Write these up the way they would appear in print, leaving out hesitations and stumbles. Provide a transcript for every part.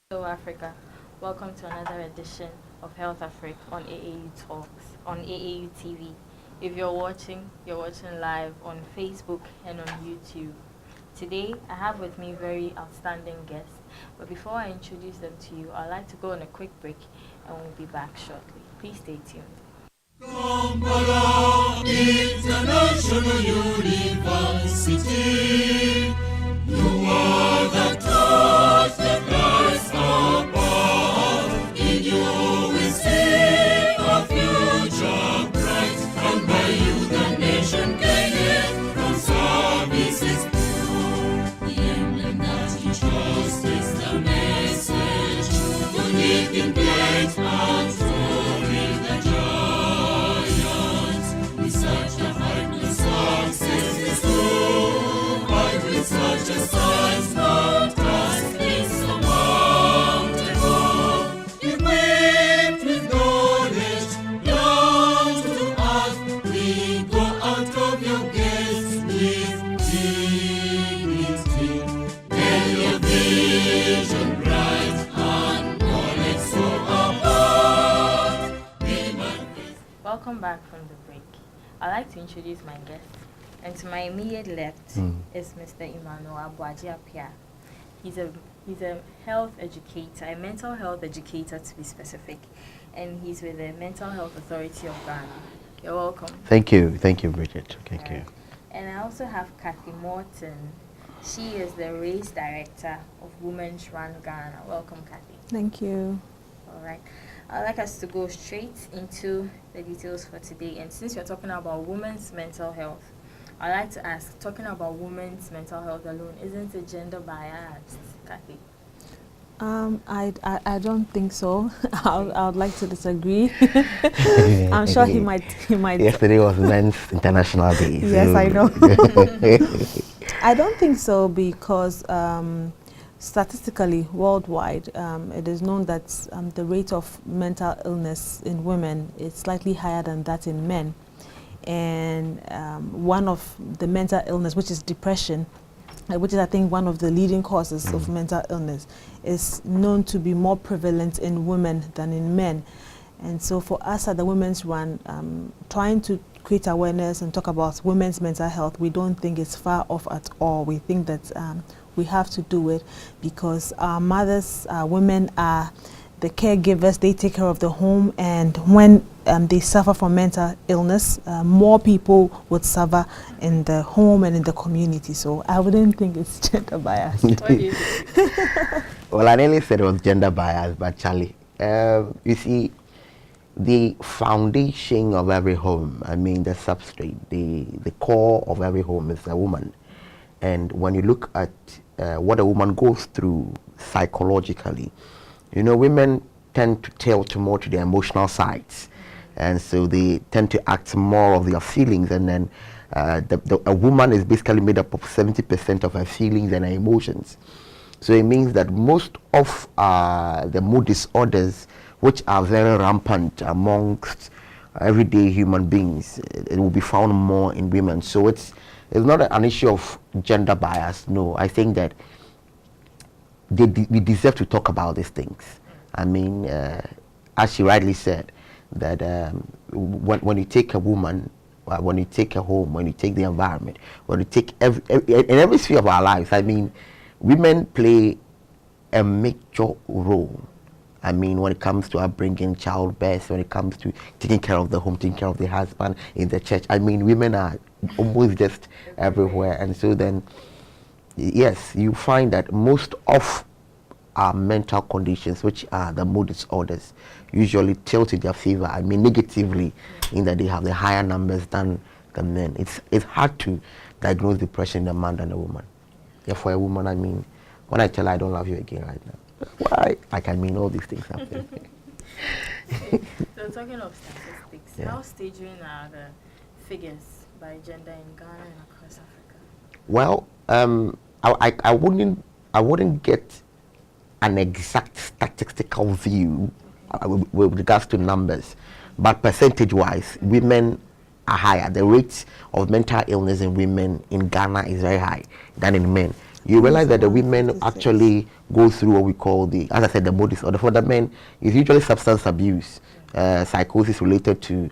Hello Africa, welcome to another edition of HealthAfrik on AAU Talks on AAU TV. If you're watching live on Facebook and on YouTube. Today I have with me very outstanding guests, but before I introduce them to you, I'd like to go on a quick break and we'll be back shortly. Please stay tuned. Kampala International University, you are the torch that lights above. In you we see a future bright, and by you the nation gaineth from services pure. The emblem that you trust is the message, unique in great and soaring the giants. With such a height of success is true, and with such a size no task is surmountable. Equipped with knowledge, down to earth, we go out of your gates with dignity. May your vision bright and knowledge so above be manifest. Welcome back from the break. I'd like to introduce my guests. And to my immediate left is Mr. Emmanuel Aboagye Appiah. He's a health educator, a mental health educator to be specific, and he's with the Mental Health Authority of Ghana. You're welcome. Thank you, Bridget. Thank you. And I also have Cathy Morton. She is the race director of Women's Run Ghana. Welcome, Cathy. Thank you. All right. I'd like us to go straight into the details for today. And since we're talking about women's mental health, I'd like to ask, talking about women's mental health alone, isn't it gender biased, Cathy? I don't think so. I would like to disagree. I'm sure he might. Yesterday was Men's International Day. Yes, I know. I don't think so because statistically, worldwide, it is known that the rate of mental illness in women is slightly higher than that in men. And one of the mental illness, which is depression, which is I think one of the leading causes of mental illness, is known to be more prevalent in women than in men. And so for us at the Women's Run, trying to create awareness and talk about women's mental health, we don't think it's far off at all. We think that we have to do it because our mothers, women are the caregivers. They take care of the home, and when they suffer from mental illness, more people would suffer in the home and in the community. So I wouldn't think it's gender biased. What do you think? Well, I nearly said it was gender biased, but Charlie, you see, the foundation of every home, I mean the substrate, the core of every home is a woman. And when you look at what a woman goes through psychologically, you know, women tend to tilt more to their emotional sides, and so they tend to act more of their feelings, and then a woman is basically made up of 70% of her feelings and her emotions. So it means that most of the mood disorders, which are very rampant amongst everyday human beings, it will be found more in women. So it's not an issue of gender bias. No, I think that we deserve to talk about these things. I mean, as she rightly said, that when you take a woman, when you take a home, when you take the environment, when you take in every sphere of our lives, I mean, women play a major role. I mean, when it comes to upbringing, childbirth, when it comes to taking care of the home, taking care of the husband, in the church, I mean, women are almost just everywhere. And so then, yes, you find that most of our mental conditions, which are the mood disorders, usually tilt in their favor. I mean, negatively, in that they have the higher numbers than the men. It's hard to diagnose depression in a man than a woman. Yeah, for a woman, I mean, when I tell her I don't love you again right now, why? Like, I mean, all these things happen. So talking of statistics, Yeah. how staggering are the figures by gender in Ghana and across Africa? Well, I wouldn't get an exact statistical view with regards to numbers, but percentage-wise, women are higher. The rate of mental illness in women in Ghana is very high than in men. you realize that the Around women 56. actually go through what we call the, as I said, the mood disorder. For the men, it's usually substance abuse, psychosis related to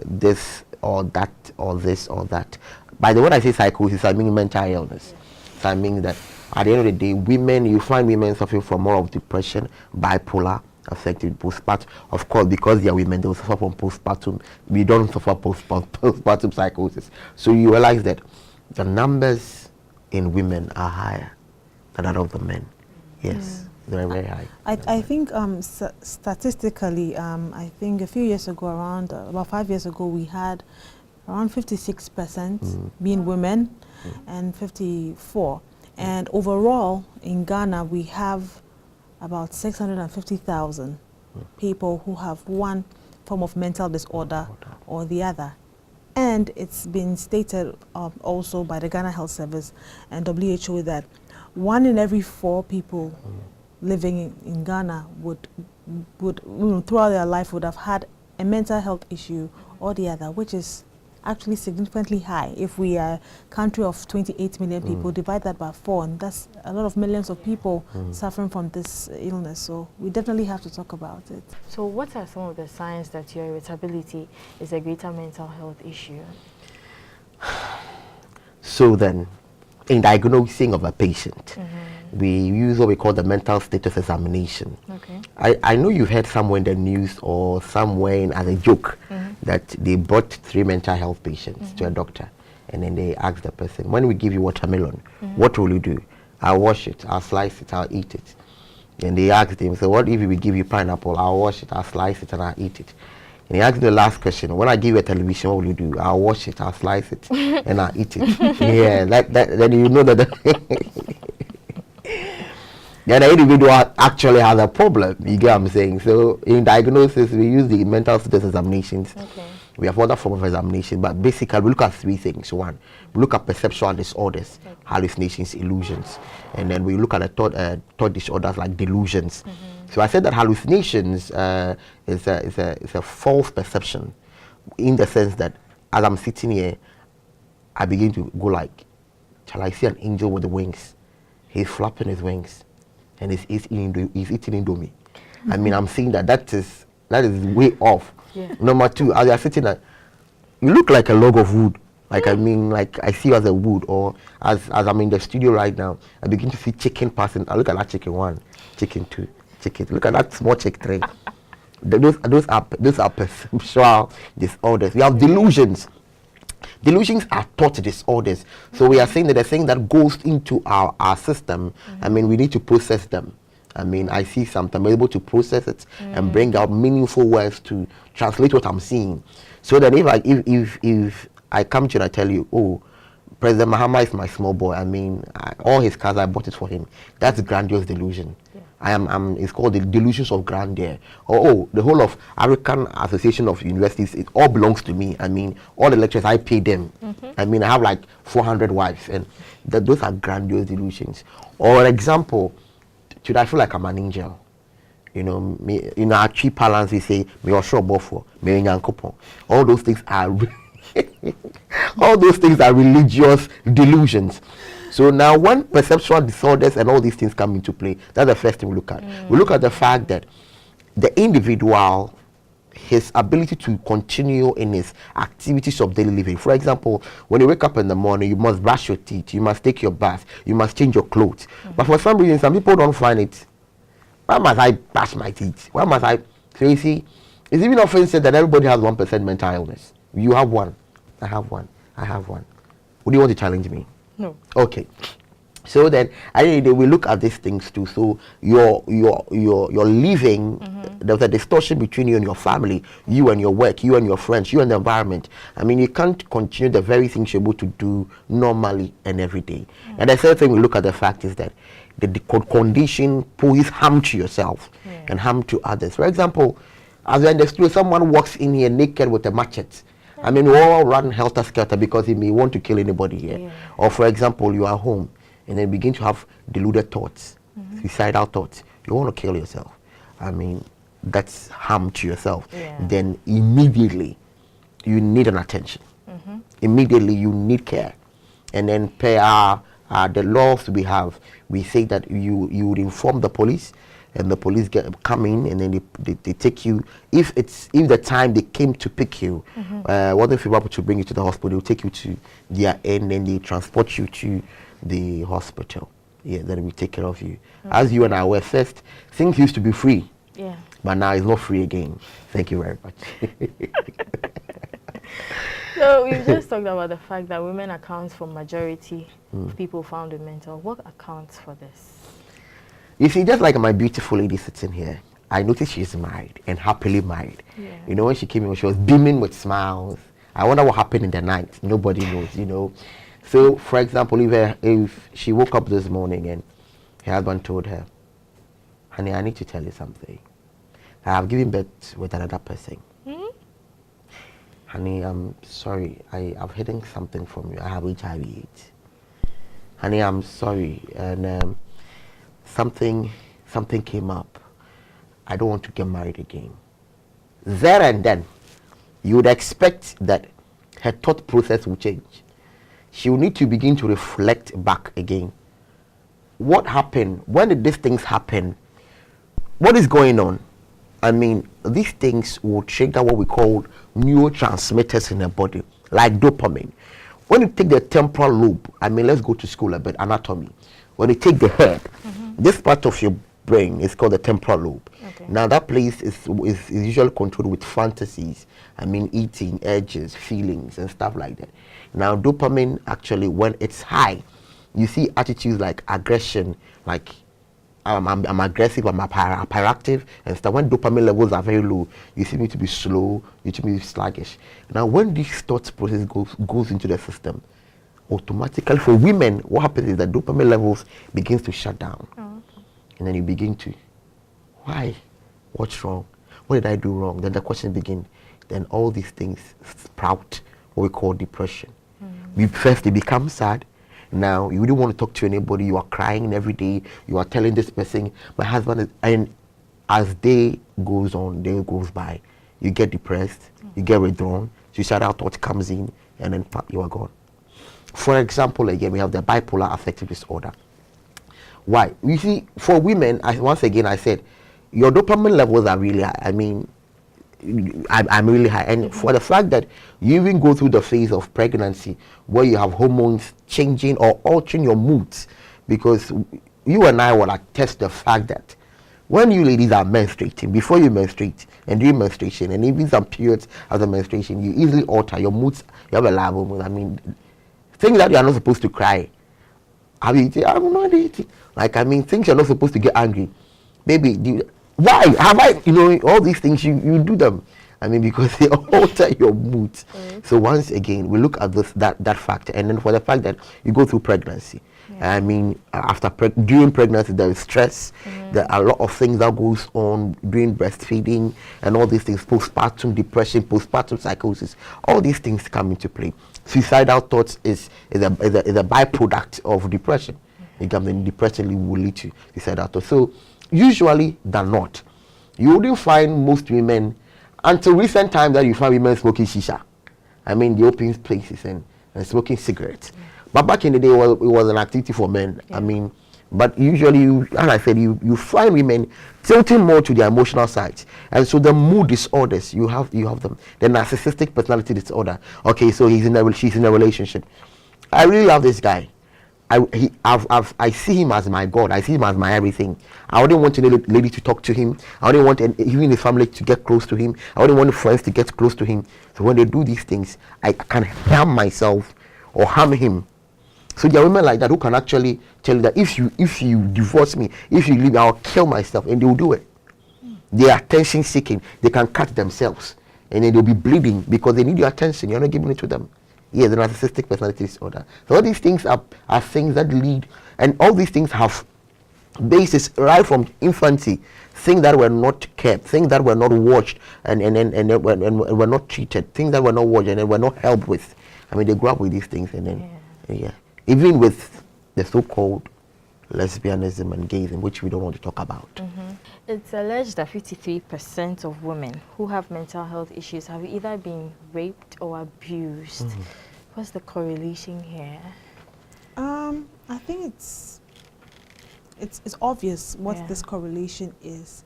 this or that or this or that. By the way, when I say psychosis, I mean mental illness. So I mean that at the end of the day, women, you find women suffering from more of depression, bipolar, affected postpartum. Of course, because they are women, they will suffer from postpartum. We don't suffer postpartum psychosis. So you realize that the numbers in women are higher than that of the men. Yes, they're very high. I think statistically, I think a few years ago, around about 5 years ago, we had around 56% being women and 54. And overall, in Ghana, we have about 650,000 people who have one form of mental disorder or the other. And it's been stated also by the Ghana Health Service and WHO that 1 in every 4 people living in Ghana would throughout their life would have had a mental health issue or the other, which is actually significantly high. If we are a country of 28 million people, divide that by 4, and that's a lot of millions of people suffering from this illness. So we definitely have to talk about it. So what are some of the signs that your irritability is a greater mental health issue? So then, in diagnosing of a patient, we use what we call the mental status examination. Okay. I know you've heard somewhere in the news or somewhere as a joke that they brought 3 mental health patients to a doctor, and then they asked the person, when we give you watermelon, what will you do? I'll wash it, I'll slice it, I'll eat it. And they asked him, so what if we give you pineapple? I'll wash it, I'll slice it, and I'll eat it. And he asked the last question, when I give you a television, what will you do? I'll wash it, I'll slice it, and I'll eat it. Yeah, then you know that the individual actually has a problem. You get what I'm saying? So in diagnosis, we use the mental status examinations. Okay. We have other forms of examination, but basically we look at 3 things. 1, we look at perceptual disorders, hallucinations, illusions, and then we look at the thought disorders like delusions. So I said that hallucinations is a false perception, in the sense that as I'm sitting here, I begin to go like, shall I see an angel with the wings? He's flapping his wings, and he's eating indomie. I mean, I'm seeing that is way off. Yeah. Number 2, as you're sitting there, you look like a log of wood. Like I mean, like I see you as a wood, or as I'm in the studio right now, I begin to see chicken passing. I look at that chicken 1, chicken 2, chicken. Look at that small chick 3. Those are perceptual disorders. We have delusions. Delusions are thought disorders. So we are saying that the thing that goes into our system, I mean, we need to process them. I mean, I see something, I'm able to process it and bring out meaningful words to translate what I'm seeing. So that if I come to you and I tell you, oh, President Mahama is my small boy, I mean, all his cars, I bought it for him. That's a grandiose delusion. Yeah. It's called the delusions of grandeur. Oh, the whole of African Association of Universities, it all belongs to me. I mean, all the lectures, I pay them. I mean, I have like 400 wives, and those are grandiose delusions. Or, example, should I feel like I'm an angel? You know, in our cheap parlance, we say, me osho bofo, me nyankopon. All those things are religious delusions. So now when perceptual disorders and all these things come into play, that's the first thing we look at. We look at the fact that the individual, his ability to continue in his activities of daily living. For example, when you wake up in the morning, you must brush your teeth, you must take your bath, you must change your clothes. But for some reason, some people don't find it. Why must I brush my teeth? Why must I? So you see, it's even often said that everybody has 1% mental illness. You have 1. I have 1. I have 1. Would you want to challenge me? No. Okay. So then, we look at these things too. So you're living. There's a distortion between you and your family, you and your work, you and your friends, you and the environment. I mean, you can't continue the very things you're able to do normally and every day. And the third thing we look at the fact is that the condition poses harm to yourself and harm to others. For example, as you're in the studio, someone walks in here naked with a machete. I mean, we all run helter-skelter because he may want to kill anybody here. Yeah. Or, for example, you are home and then begin to have deluded thoughts, suicidal thoughts. You want to kill yourself. I mean, that's harm to yourself. Yeah. Then immediately you need an attention. Immediately you need care. And then per our the laws we have, we say that you would inform the police, and the police come in, and then they take you. If the time they came to pick you, wasn't able to bring you to the hospital, they'll take you to their end, and they transport you to the hospital. Yeah, then we take care of you. As you and I were first, things used to be free. Yeah. But now it's not free again. Thank you very much. So we've just talked about the fact that women account for majority of people found with mental. What accounts for this? You see, just like my beautiful lady sitting here, I noticed she's married and happily married. Yeah. You know, when she came in, she was beaming with smiles. I wonder what happened in the night. Nobody knows, you know. So, for example, if she woke up this morning and her husband told her, honey, I need to tell you something. I have given birth with another person. Honey, I'm sorry. I've hidden something from you. I have HIV/AIDS. Honey, I'm sorry. And something came up. I don't want to get married again. There and then, you would expect that her thought process will change. She will need to begin to reflect back again. What happened? When did these things happen? What is going on? I mean, these things will trigger what we call neurotransmitters in the body, like dopamine. When you take the temporal lobe, I mean, let's go to school a bit, anatomy. When you take the head, this part of your brain is called the temporal lobe. Okay. Now, that place is usually controlled with fantasies. I mean, eating, urges, feelings, and stuff like that. Now, dopamine, actually, when it's high, you see attitudes like aggression, like I'm aggressive, I'm hyperactive, and stuff. When dopamine levels are very low, you see me to be slow, you see me to be sluggish. Now, when this thought process goes into the system, automatically for women, what happens is that dopamine levels begins to shut down. And then you begin to, why? What's wrong? What did I do wrong? Then the question begins. Then all these things sprout what we call depression. First, they become sad. Now, you don't want to talk to anybody. You are crying every day. You are telling this person, my husband is, and as day goes on, day goes by, you get depressed, you get withdrawn, suicidal thought comes in, and then you are gone. For example, again, we have the bipolar affective disorder. Why? You see, for women, once again, I said, your dopamine levels are really high. I mean, I'm really high. And for the fact that you even go through the phase of pregnancy where you have hormones changing or altering your moods, because you and I will attest the fact that when you ladies are menstruating, before you menstruate and during menstruation, and even some periods after menstruation, you easily alter your moods. You have a lot of hormones. I mean, things that you are not supposed to cry. I'm not eating. Like, I mean, things you're not supposed to get angry. Baby, why have I, you know, all these things, you do them. I mean, because they alter your mood. So once again, we look at that factor, and then for the fact that you go through pregnancy. I mean, during pregnancy, there is stress. There are a lot of things that goes on during breastfeeding and all these things, postpartum depression, postpartum psychosis. All these things come into play. Suicidal thoughts is a byproduct of depression. Depression will lead to suicidal thoughts. So usually than not, you wouldn't find most women, until recent time, that you find women smoking shisha. I mean, the open places and smoking cigarettes. But back in the day, it was an activity for men. I mean, but usually, as I said, you find women tilting more to their emotional side. And so the mood disorders, you have them. The narcissistic personality disorder. Okay, so she's in a relationship. I really love this guy. I see him as my God. I see him as my everything. I wouldn't want any lady to talk to him. I wouldn't want even his family to get close to him. I wouldn't want friends to get close to him. So when they do these things, I can harm myself or harm him. So there are women like that who can actually tell you that if you divorce me, if you leave me, I'll kill myself, and they will do it. They are attention seeking. They can cut themselves, and then they'll be bleeding because they need your attention. You're not giving it to them. Yeah, the narcissistic personality disorder. So all these things are things that lead, and all these things have basis right from infancy. Things that were not kept, things that were not watched, and were not treated, things that were not watched and were not helped with. I mean, they grew up with these things, and then even with the so-called lesbianism and gayism, which we don't want to talk about. It's alleged that 53% of women who have mental health issues have either been raped or abused. What's the correlation here? I think it's obvious what this correlation is.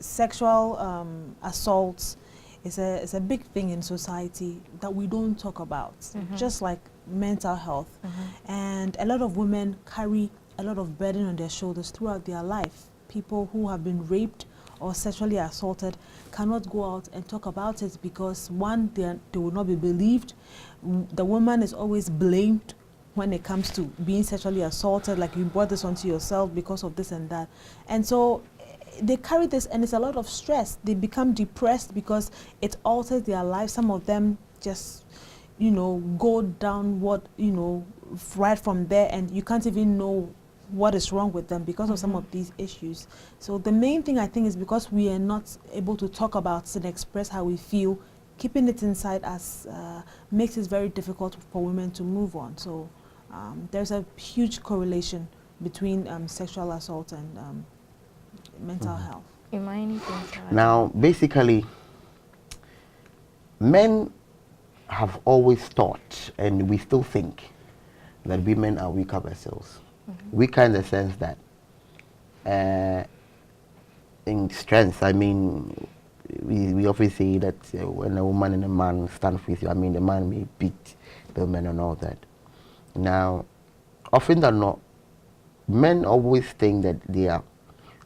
Sexual assault is a big thing in society that we don't talk about, just like mental health. And a lot of women carry a lot of burden on their shoulders throughout their life. People who have been raped or sexually assaulted cannot go out and talk about it because, one, they will not be believed. The woman is always blamed when it comes to being sexually assaulted, like you brought this onto yourself because of this and that. And so they carry this, and it's a lot of stress. They become depressed because it alters their life. Some of them just, go down right from there, and you can't even know what is wrong with them because of some of these issues. So the main thing, I think, is because we are not able to talk about it and express how we feel. Keeping it inside us makes it very difficult for women to move on. So there's a huge correlation between sexual assault and mental health. Now, basically, men have always thought, and we still think, that women are weaker vessels. Weaker in the sense that in strength, I mean, we often say that when a woman and a man stand with you, I mean, the man may beat the woman and all that. Now, often than not, men always think that they're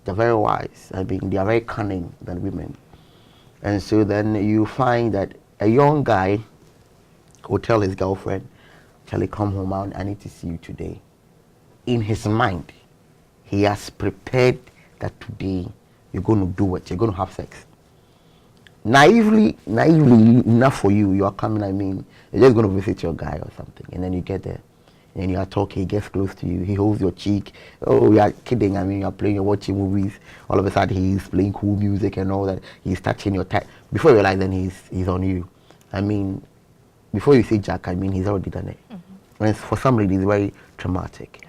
very wise. I mean, they are very cunning than women. And so then you find that a young guy will tell his girlfriend, Charlie, come home, I need to see you today. In his mind, he has prepared that today you're going to do what? You're going to have sex. Naively enough for you, you are coming, I mean, you're just going to visit your guy or something. And then you get there, and you are talking, he gets close to you, he holds your cheek. Oh, you are kidding, I mean, you are playing, you're watching movies. All of a sudden, he's playing cool music and all that. He's touching your tie. Before you realize, then he's on you. I mean, before you say Jack, I mean, he's already done it. And for some ladies, it's very traumatic.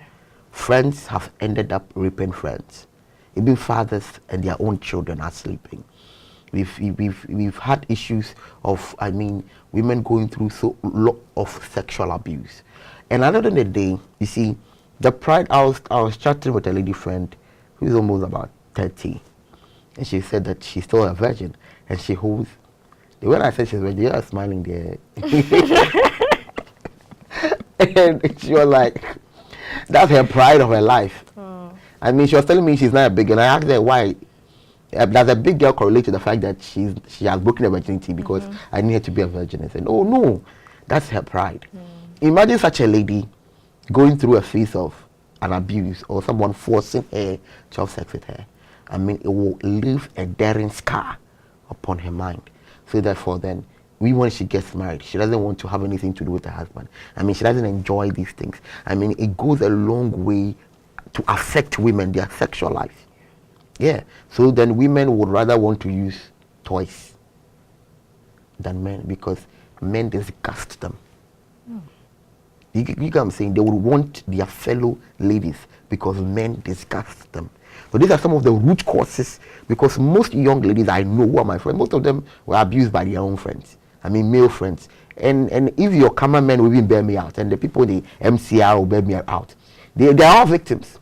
Friends have ended up raping friends. Even fathers and their own children are sleeping. We've had issues of, I mean, women going through so lot of sexual abuse. And at the end of the day, you see, the pride, I was chatting with a lady friend who's almost about 30. And she said that she's still a virgin. And she holds, when I said she's a virgin, you are smiling there. And she was like, that's her pride of her life. I mean, she was telling me she's not a big girl. I asked her why. Does a big girl correlate to the fact that she has broken her virginity because I need her to be a virgin? I said, oh no, that's her pride. Imagine such a lady going through a phase of an abuse or someone forcing her to have sex with her. I mean, it will leave a daring scar upon her mind. So therefore then, when she gets married, she doesn't want to have anything to do with her husband. I mean, she doesn't enjoy these things. I mean, it goes a long way to affect women, their sexual life. Yeah. So then women would rather want to use toys than men because men disgust them. You get what I'm saying? They would want their fellow ladies because men disgust them. So these are some of the root causes, because most young ladies I know who are my friends, most of them were abused by their own friends. I mean, male friends. And if your cameraman will even bear me out, and the people in the MCR will bear me out, they are all victims.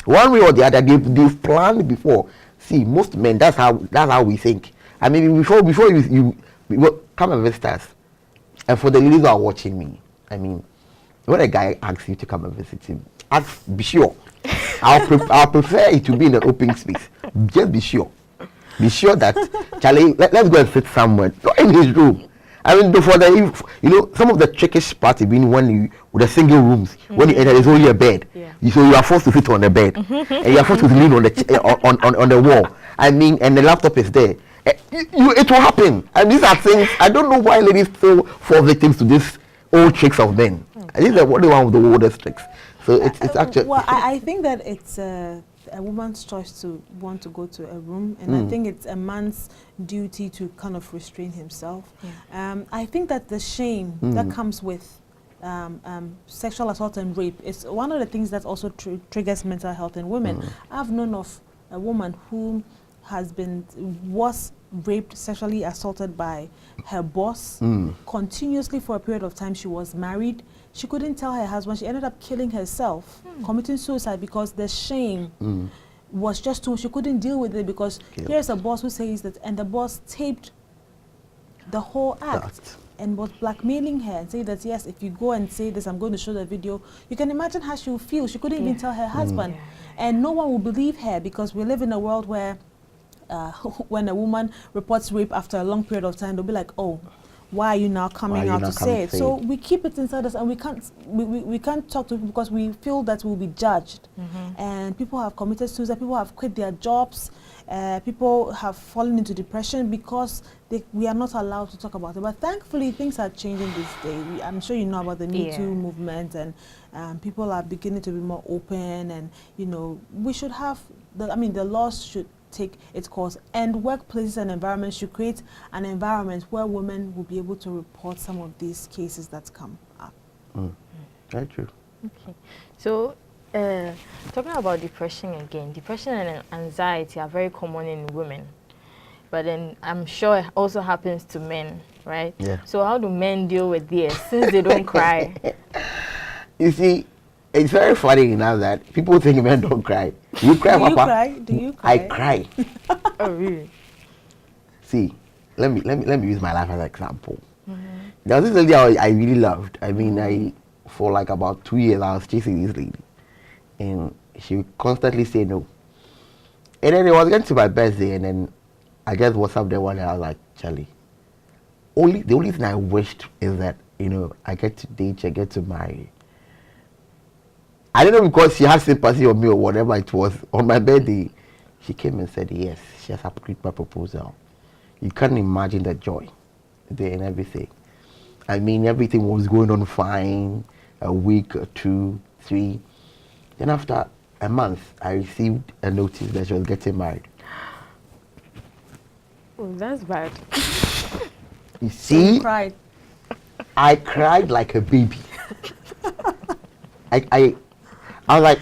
One way or the other, they've planned before. See, most men, that's how we think. I mean, before you come and visit us, and for the ladies who are watching me, I mean, when a guy asks you to come and visit him, be sure. I'll prefer it to be in an open space. Just be sure. Be sure that, Charlie, let's go and sit somewhere. Not in his room. I mean, some of the trickiest part has been with the single rooms, when you enter, there's only a bed. So you are forced to sit on the bed. And you are forced to lean on the wall. I mean, and the laptop is there. It will happen. And these are things, I don't know why ladies fall victims to these old tricks of men. These are one of the oldest tricks. So it's actually... Well, I think that it's a woman's choice to want to go to a room, and I think it's a man's duty to kind of restrain himself. I think that the shame that comes with sexual assault and rape is one of the things that also triggers mental health in women. I've known of a woman who was raped, sexually assaulted by her boss continuously for a period of time. She was married. she couldn't tell her husband. She ended up killing herself, committing suicide, because the shame was just too. She couldn't deal with it, because here's a boss who says that, and the boss taped the whole act and was blackmailing her and say that, yes, if you go and say this, I'm going to show the video. You can imagine how she would feel. She couldn't even tell her husband. And no one will believe her, because we live in a world where when a woman reports rape after a long period of time, they'll be like, oh, why are you now coming out to say it? So we keep it inside us, and we can't talk to people, because we feel that we'll be judged. And people have committed suicide, people have quit their jobs, people have fallen into depression because we are not allowed to talk about it. But thankfully, things are changing this day. I'm sure you know about the Me Too movement, and people are beginning to be more open, and we should have the laws should take its course, and workplaces and environments should create an environment where women will be able to report some of these cases that come up. Very true. Okay, so talking about depression again, depression and anxiety are very common in women, but then I'm sure it also happens to men, right? Yeah. So how do men deal with this, since they don't cry? You see, it's very funny now that people think men don't cry. You cry, Do Papa? you cry? Do you cry? I cry. Oh, really? See, let me use my life as an example. There was this lady I really loved. I mean, for like about 2 years I was chasing this lady, and she would constantly say no. And then it was getting to my birthday, and then I just WhatsApp there one day. I was like, Charlie, the only thing I wished is that I get to date, I get to marry. I don't know, because she has sympathy on me or whatever it was. On my birthday, she came and said yes, she has approved my proposal. You can't imagine the joy there and everything. I mean, everything was going on fine, a week or 2, 3. Then after a month, I received a notice that she was getting married. Oh, that's bad. You see? You cried. I cried like a baby. I was like,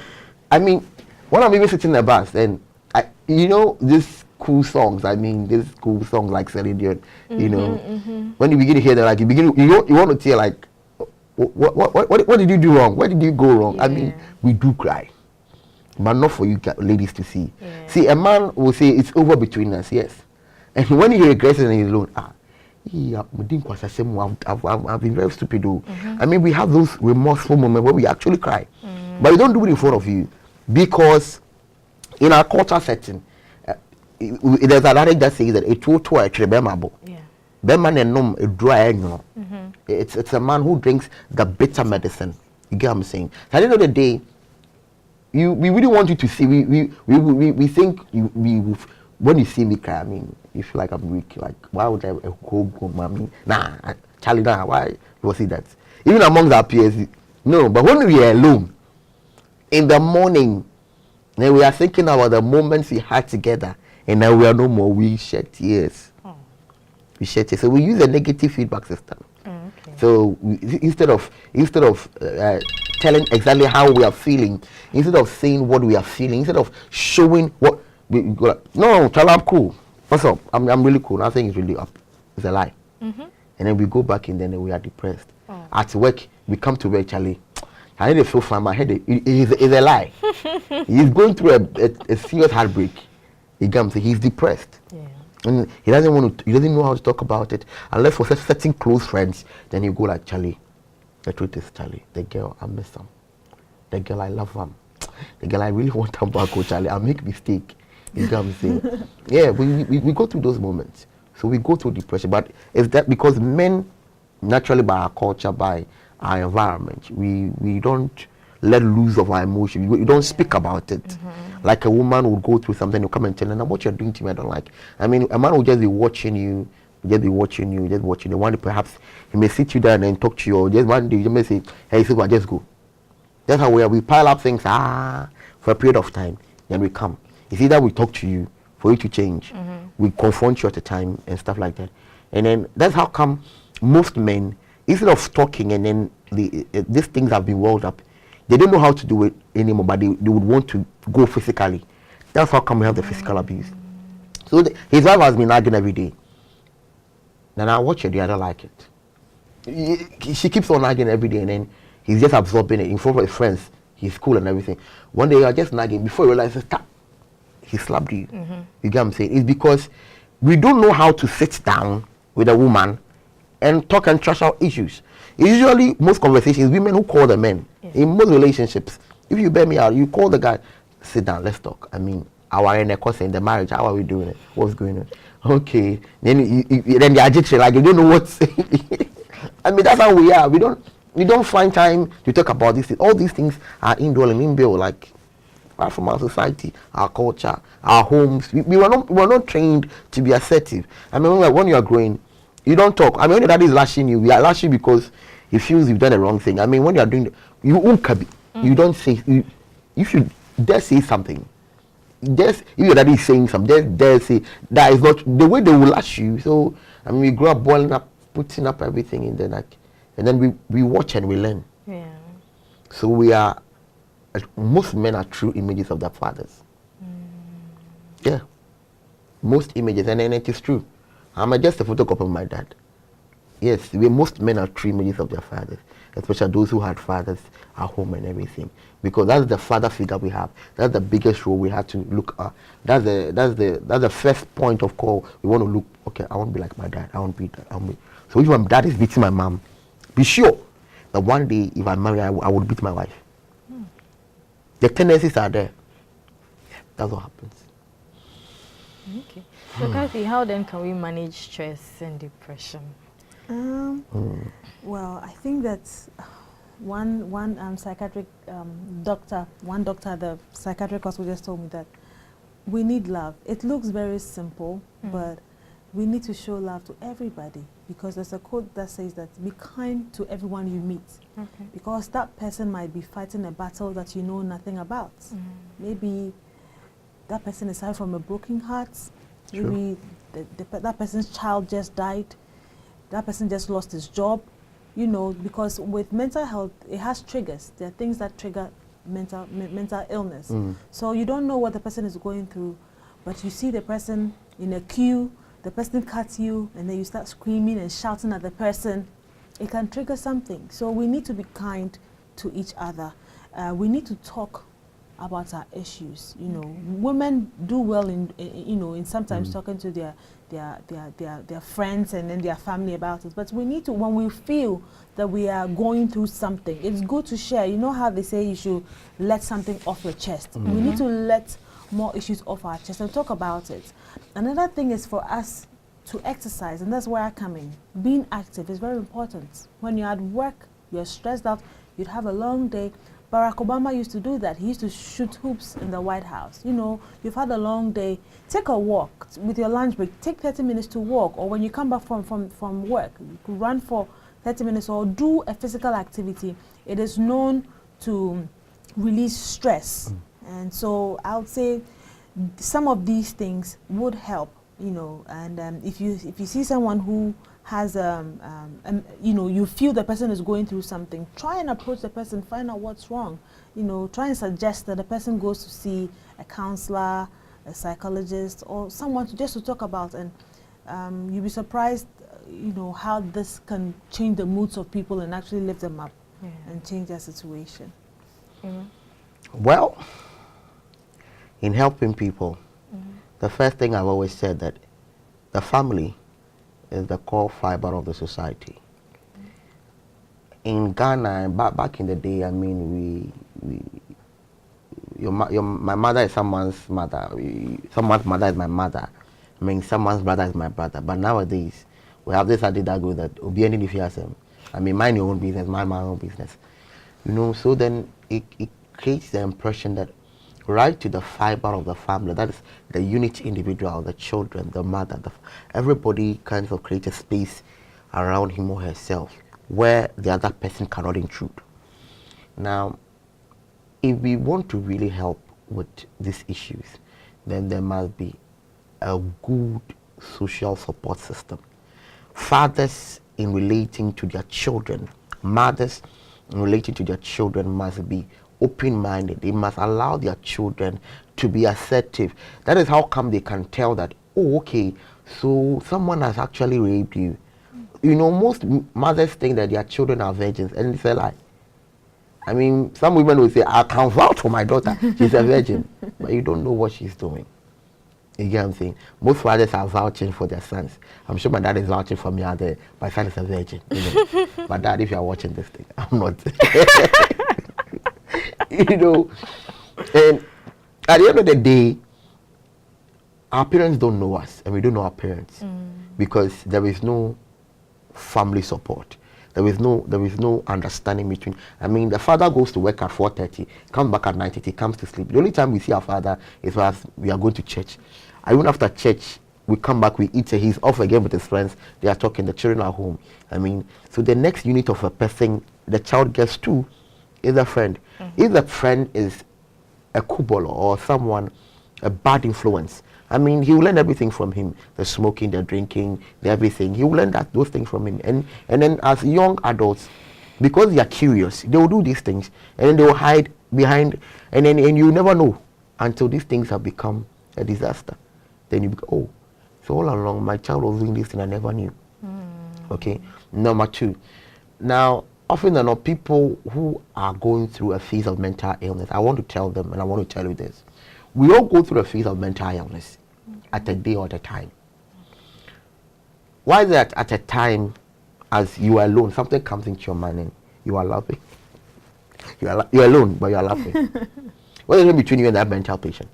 I mean, when I'm even sitting in the bus, and these cool songs, these cool songs like Celine Dion, when you begin to hear that, like, you want to tell, like, what did you do wrong? Where did you go wrong? I mean, we do cry, but not for you ladies to see. See, a man will say, it's over between us, yes. And when he regrets it and he's alone, I've been very stupid though. I mean, we have those remorseful moments where we actually cry. But we don't do it in front of you, because in our culture setting, there's an adage that says that it's a man who drinks the bitter medicine. You get what I'm saying? At the end of the day, we really want you to see. We think when you see me cry, I mean, you feel like I'm weak. Like, why would I go mommy? Nah, Charlie, nah, why was it that? Even amongst our peers, no. But when we are alone in the morning, then we are thinking about the moments we had together, and now we are no more. We shed tears. We shed tears. So we use a negative feedback system. So instead of telling exactly how we are feeling, instead of saying what we are feeling, instead of showing what we go like, no, Charlie, I'm cool. What's up? I'm really cool. Nothing is really up. It's a lie. And then we go back and then we are depressed. At work, we come to work, Charlie. I need to feel fine. My head is a lie. He's going through a serious heartbreak. He's depressed. And he doesn't know how to talk about it. Unless for certain close friends, then you go like, Charlie, the truth is, Charlie, the girl, I miss him. The girl, I love him. The girl, I really want him back, Charlie. I make mistake. You get what I'm saying? Yeah, we go through those moments. So we go through depression. But is that because men, naturally by our culture, by our environment, we don't let loose of our emotion. We don't speak about it. Like a woman would go through something, you come and tell her, what you're doing to me, I don't like. I mean, a man will just be watching you, One day perhaps he may sit you down and talk to you, or just one day you may say, hey, Silva, just go. That's how we pile up things for a period of time, then we come. It's either we talk to you for you to change, we confront you at a time and stuff like that. And then that's how come most men, instead of talking and then these things have been walled up, they don't know how to do it anymore, but they would want to go physically. That's how come we have the physical abuse. So his wife has been nagging every day. Then I watch it, I don't like it. She keeps on nagging every day, and then He's just absorbing it in front of his friends. He's cool and everything. One day you are just nagging. Before you realize, stop. He slapped you. You get what I'm saying? It's because we don't know how to sit down with a woman and talk and trash out issues. Usually, most conversations, women who call the men. In most relationships, if you bear me out, you call the guy, sit down, let's talk. I mean, our in the marriage, how are we doing it? What's going on? Okay. Then then the agitation, like you don't know what's. I mean, that's how we are. We don't find time to talk about these things. All these things are indwelling, inbuilt, like from our society, our culture, our homes. We were not trained to be assertive. I mean, when you are growing, you don't talk. I mean, when your daddy is lashing you, we are lashing because he feels you've done the wrong thing. I mean, when you are doing, you you don't say. If you dare say something, if your daddy is saying something, dare say that is not the way they will lash you. So I mean, we grow up boiling up, putting up everything in the like, and then we watch and we learn. Yeah. So we are. Most men are true images of their fathers. Yeah. Most images, and it is true. I'm just a photocopy of my dad. Yes, most men are true images of their fathers, especially those who had fathers at home and everything. Because that's the father figure we have. That's the biggest role we have to look at. That's the first point of call. We want to look. Okay, I want to be like my dad. I want to be that. So if my dad is beating my mom, be sure that one day if I marry, I would beat my wife. The tendencies are there. Yeah, that's what happens. Okay. So, Cathy, how then can we manage stress and depression? Well, I think that one psychiatric doctor at the psychiatric hospital just told me that we need love. It looks very simple, but we need to show love to everybody, because there's a quote that says that be kind to everyone you meet, because that person might be fighting a battle that you know nothing about. Maybe that person is suffering from a broken heart. Maybe that person's child just died. That person just lost his job. You know, because with mental health, it has triggers. There are things that trigger mental illness. So you don't know what the person is going through, but you see the person in a queue, the person cuts you, and then you start screaming and shouting at the person. It can trigger something. So we need to be kind to each other. We need to talk about our issues. You know, women do well in sometimes talking to their friends and then their family about it. But we need to, when we feel that we are going through something, it's good to share. You know how they say you should let something off your chest. We need to let more issues off our chest and talk about it. Another thing is for us to exercise, and that's where I come in. Being active is very important. When you're at work, you're stressed out, you'd have a long day. Barack Obama used to do that. He used to shoot hoops in the White House. You know, you've had a long day. Take a walk with your lunch break. Take 30 minutes to walk, or when you come back from work, you could run for 30 minutes or do a physical activity. It is known to release stress. And so I would say some of these things would help, you know, and if you see someone who has, you know, you feel the person is going through something, try and approach the person, find out what's wrong. You know, try and suggest that the person goes to see a counselor, a psychologist, or someone just to talk about, and you'll be surprised, you know, how this can change the moods of people and actually lift them up and change their situation. Well, in helping people, the first thing I've always said that the family is the core fiber of the society. In Ghana, back in the day, I mean, my mother is someone's mother. Someone's mother is my mother. I mean, someone's brother is my brother. But nowadays, we have this idea that goes that I mean, mind your own business, mind my own business. You know, so then it creates the impression that right to the fiber of the family, that is the unit individual, the children, the mother, everybody kind of creates a space around him or herself where the other person cannot intrude. Now, if we want to really help with these issues, then there must be a good social support system. Fathers in relating to their children, mothers in relating to their children must be open-minded. They must allow their children to be assertive. That is how come they can tell that, oh, okay, so someone has actually raped you. You know, most mothers think that their children are virgins, and it's a lie. I mean, some women will say, I can vouch for my daughter. She's a virgin. But you don't know what she's doing. You get what I'm saying? Most fathers are vouching for their sons. I'm sure my dad is vouching for me out there. My son is a virgin. You know? But dad, if you are watching this thing, I'm not. You know, and at the end of the day, our parents don't know us, and we don't know our parents because there is no family support. There is no understanding between. I mean, the father goes to work at 4:30, comes back at 9:30, comes to sleep. The only time we see our father is when we are going to church. And even after church, we come back, we eat. He's off again with his friends. They are talking. The children are home. I mean, so the next unit of a person the child gets to is a friend. If the friend is a kubolo or someone, a bad influence, I mean, he will learn everything from him. The smoking, the drinking, the everything. He will learn those things from him. And then as young adults, because they are curious, they will do these things. And then they will hide behind. And you never know until these things have become a disaster. Then you go, oh, so all along my child was doing this and I never knew. Okay. Number two. Now, often than not, people who are going through a phase of mental illness, I want to tell them, and I want to tell you this. We all go through a phase of mental illness at a day or at a time. Why is that at a time as you are alone, something comes into your mind and you are laughing? You're alone, but you are laughing. What is the difference between you and that mental patient?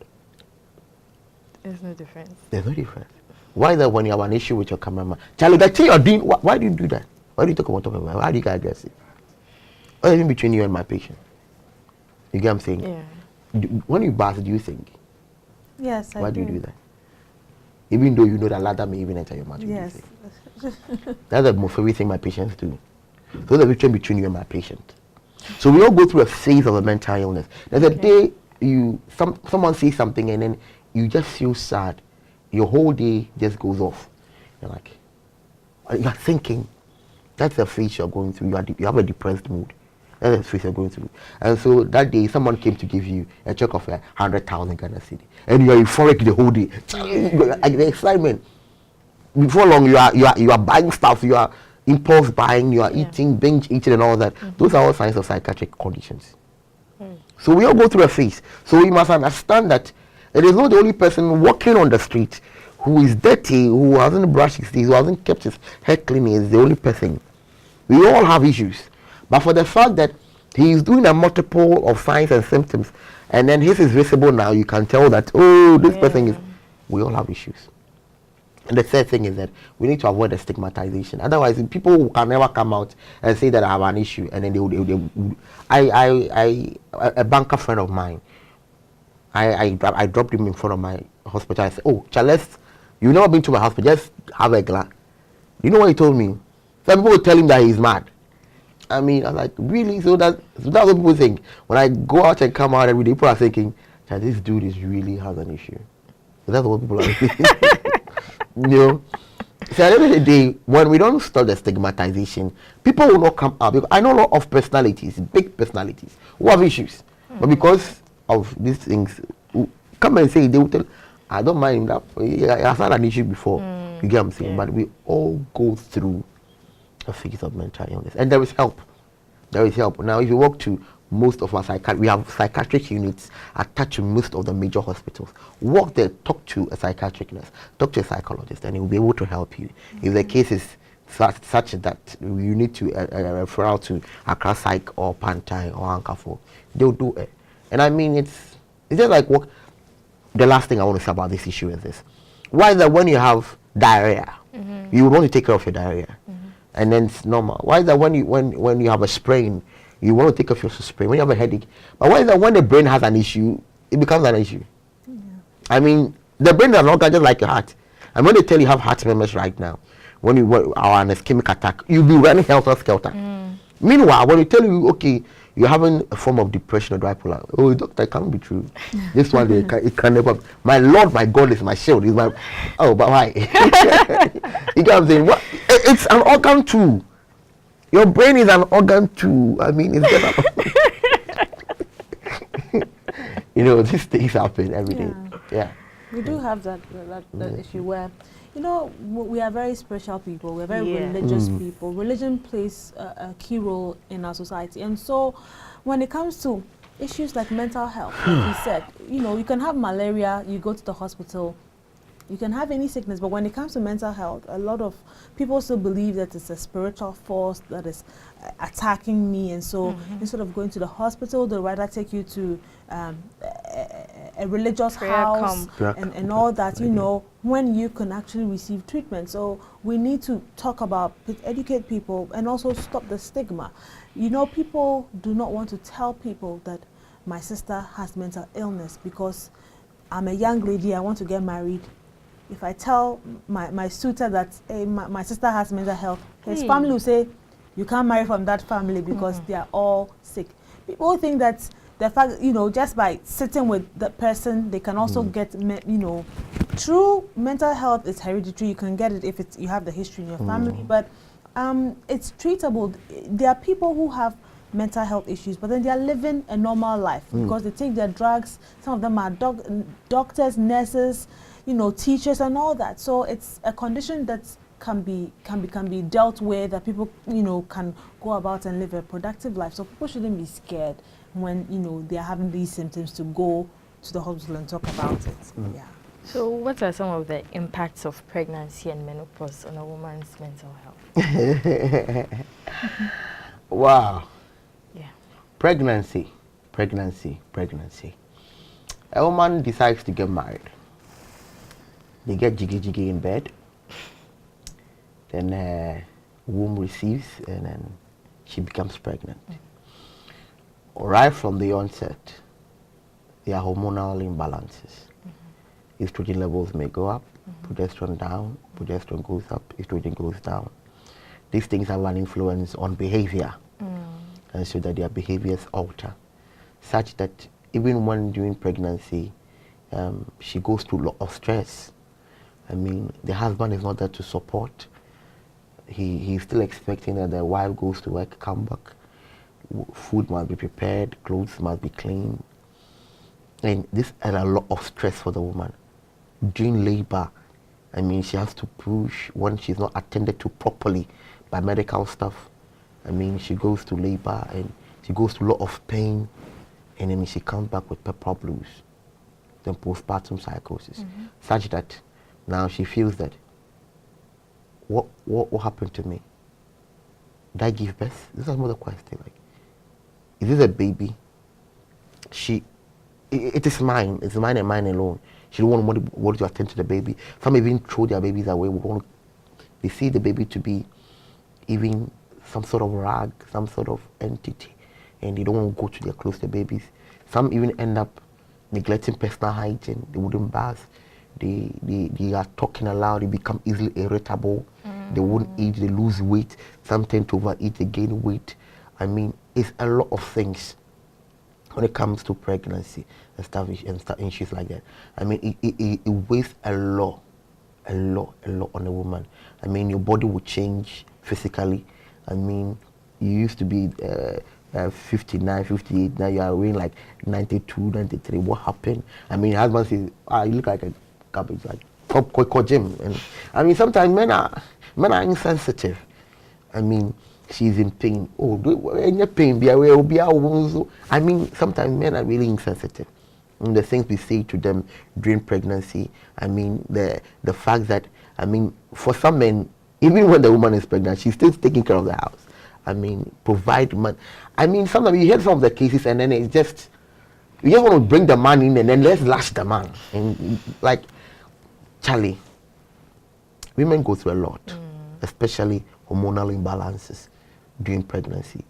There's no difference. There's no difference. Why is that when you have an issue with your cameraman? Charlie, that thing you're doing, why do you do that? Why do you talk about talking about? Why do you get aggressive? What is the difference between you and my patient? You get what I'm saying? Yeah. When you bath, do you think? Yes, I do. Why do you do that? Even though you know that ladder may even enter your mouth. Yes. That's the most favorite thing my patients do. So the difference between you and my patient. So we all go through a phase of a mental illness. There's a day someone says something and then you just feel sad. Your whole day just goes off. You're like, you're thinking. That's the phase you're going through. You have a depressed mood. That's the phase you're going through. And so that day, someone came to give you a check of 100,000 Ghana cedi, and you are euphoric the whole day. Like the excitement. Before long, you are buying stuff. You are impulse buying. You are eating, binge eating, and all that. Those are all signs of psychiatric conditions. So we all go through a phase. So we must understand that it is not the only person walking on the street who is dirty, who hasn't brushed his teeth, who hasn't kept his hair clean. Is the only person. We all have issues. But for the fact that he is doing a multiple of signs and symptoms, and then his is visible now, you can tell that, oh, this person is, we all have issues. And the third thing is that we need to avoid the stigmatization. Otherwise, people can never come out and say that I have an issue, and then they would. A banker friend of mine, I dropped him in front of my hospital. I said, oh, Charles, you've never been to my hospital, just have a glance. You know what he told me? Some people will tell him that he's mad. I mean, I'm like, really? So that's what people think. When I go out and come out every day, people are thinking that this dude is really has an issue. So that's what people are thinking. You know? So at the end of the day, when we don't stop the stigmatization, people will not come out. Because I know a lot of personalities, big personalities, who have issues. But because of these things, come and say, they will tell, I don't mind that. I've had an issue before. You get what I'm saying? But we all go through a phase of mental illness, and there is help. There is help. Now, if you walk to most of our we have psychiatric units attached to most of the major hospitals. Walk there, talk to a psychiatric nurse, talk to a psychologist, and he will be able to help you. If the case is such that you need to a referral to Accra Psych or Pantai or Ankafo, they'll do it. And I mean, it's just like what the last thing I want to say about this issue is this: why is that when you have diarrhea, you would want to take care of your diarrhea? And then it's normal. Why is that when you have a sprain, you want to take care of your sprain? When you have a headache, but why is that when the brain has an issue, it becomes an issue? I mean, the brain is an organ just like your heart. And when they tell you have heart murmurs right now, when you are an ischemic attack, you'll be running helter-skelter. Meanwhile, when they tell you, okay, you're having a form of depression or bipolar, oh, doctor, it can't be true. This one, it can never. My Lord, my God is my shield. Is my. Oh, but why? You get what I'm saying? What? It's an organ too. Your brain is an organ too. I mean, it's just you know, these things happen every day. Yeah. We do have that issue where, you know, we are very spiritual people. We're very religious people. Religion plays a key role in our society. And so when it comes to issues like mental health, like you said, you can have malaria, you go to the hospital, you can have any sickness, but when it comes to mental health, a lot of people still believe that it's a spiritual force that is attacking me, and so instead of going to the hospital, they'd rather take you to a religious house and all that, when you can actually receive treatment. So we need to talk about, educate people, and also stop the stigma. People do not want to tell people that my sister has mental illness because I'm a young lady, I want to get married. If I tell my suitor that, hey, my sister has mental health, his family will say, you can't marry from that family because they are all sick. People think that the fact, just by sitting with that person, they can also get, true mental health is hereditary. You can get it if you have the history in your family, but it's treatable. There are people who have mental health issues, but then they are living a normal life because they take their drugs. Some of them are doctors, nurses, teachers and all that. So it's a condition that can be dealt with, that people can go about and live a productive life. So people shouldn't be scared when they are having these symptoms to go to the hospital and talk about it. Yeah. So what are some of the impacts of pregnancy and menopause on a woman's mental health? Wow. Yeah. Pregnancy. A woman decides to get married. They get jiggy in bed. Then her womb receives, and then she becomes pregnant. Right from the onset, there are hormonal imbalances. Estrogen levels may go up, progesterone down, progesterone goes up, estrogen goes down. These things have an influence on behavior, and so that their behaviors alter, such that even when during pregnancy, she goes through a lot of stress. I mean, the husband is not there to support. He's still expecting that the wife goes to work, come back. Food must be prepared, clothes must be clean. And this is a lot of stress for the woman. During labor, I mean, she has to push when she's not attended to properly by medical staff. I mean, she goes to labor and she goes through a lot of pain, and then she comes back with pepper blues, then postpartum psychosis, such that now she feels that, what happened to me? Did I give birth? This is another question. Like, is this a baby? It is mine. It's mine and mine alone. She don't want to attend to the baby. Some even throw their babies away. They see the baby to be even some sort of rag, some sort of entity, and they don't want to go to their close to babies. Some even end up neglecting personal hygiene. They wouldn't bath. They are talking aloud. They become easily irritable. They won't eat. They lose weight. Some tend to overeat. They gain weight. I mean, it's a lot of things when it comes to pregnancy and stuff issues like that. I mean, it weighs a lot on the woman. I mean, your body will change physically. I mean, you used to be 59, 58, now you are weighing like 92, 93. What happened? I mean, your husband says, you look like a garbage, like gym. And I mean, sometimes men are insensitive. I mean, she's in pain. Oh, any pain? I mean, sometimes men are really insensitive. And the things we say to them during pregnancy, I mean, the fact that, I mean, for some men, even when the woman is pregnant, she's still taking care of the house. I mean, provide money. I mean, sometimes you hear some of the cases and then it's just, you just want to bring the man in and then let's lash the man. And like, Charlie, women go through a lot, especially hormonal imbalances during pregnancy,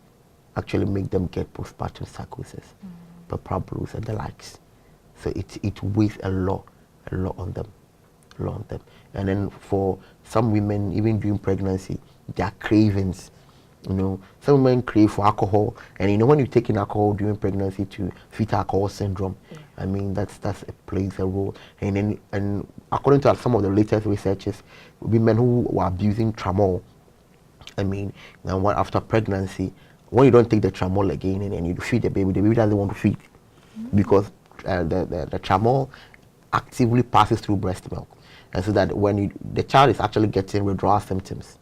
actually make them get postpartum psychosis, pepper blues and the likes. So it weighs a lot on them. And then for some women, even during pregnancy, there are cravings. You know, some women crave for alcohol, and you know when you're taking alcohol during pregnancy to fetal alcohol syndrome, I mean that plays a role. And according to some of the latest researches, women who were abusing tramol, I mean, now after pregnancy, when you don't take the tramol again and you feed the baby doesn't want to feed because the tramol actively passes through breast milk, and so that when the child is actually getting withdrawal symptoms.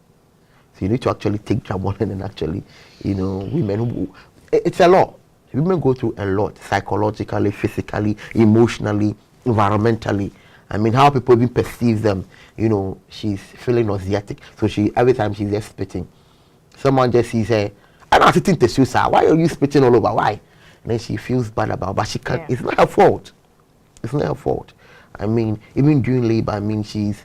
So you need to actually take tramol and then actually, you know, women who, it's a lot. Women go through a lot, psychologically, physically, emotionally, environmentally. I mean, how people even perceive them. You know, she's feeling nauseatic, so every time she's just spitting. Someone just sees her, I'm not sitting to shoes, why are you spitting all over? Why? And then she feels bad about it, but she can't. It's not her fault. It's not her fault. I mean, even during labor, I mean, she's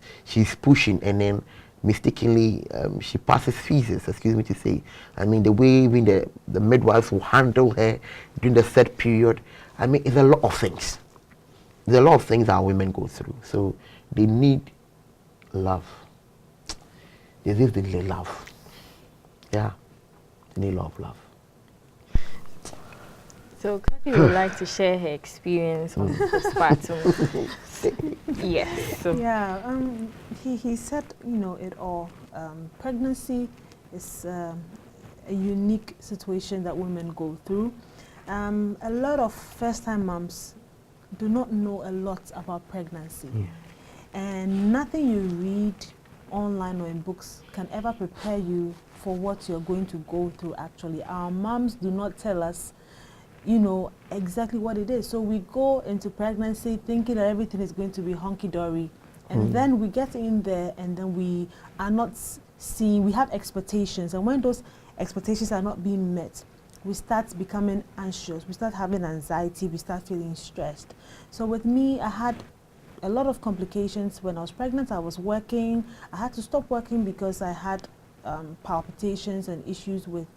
pushing, and then mistakenly she passes feces, excuse me to say. I mean, the way even the midwives will handle her during the third period, I mean, it's a lot of things. There's a lot of things our women go through. So they need love. They need love. Yeah, they need love. So Cathy would like to share her experience on postpartum. Yes. So. Yeah, he said, you know, it all. Pregnancy is a unique situation that women go through. A lot of first-time moms do not know a lot about pregnancy. Yeah. And nothing you read online or in books can ever prepare you for what you're going to go through actually. Our moms do not tell us, you know, exactly what it is. So we go into pregnancy thinking that everything is going to be hunky-dory. And then we get in there and then we are not seeing, we have expectations. And when those expectations are not being met, we start becoming anxious, we start having anxiety, we start feeling stressed. So with me, I had a lot of complications. When I was pregnant, I was working. I had to stop working because I had palpitations and issues with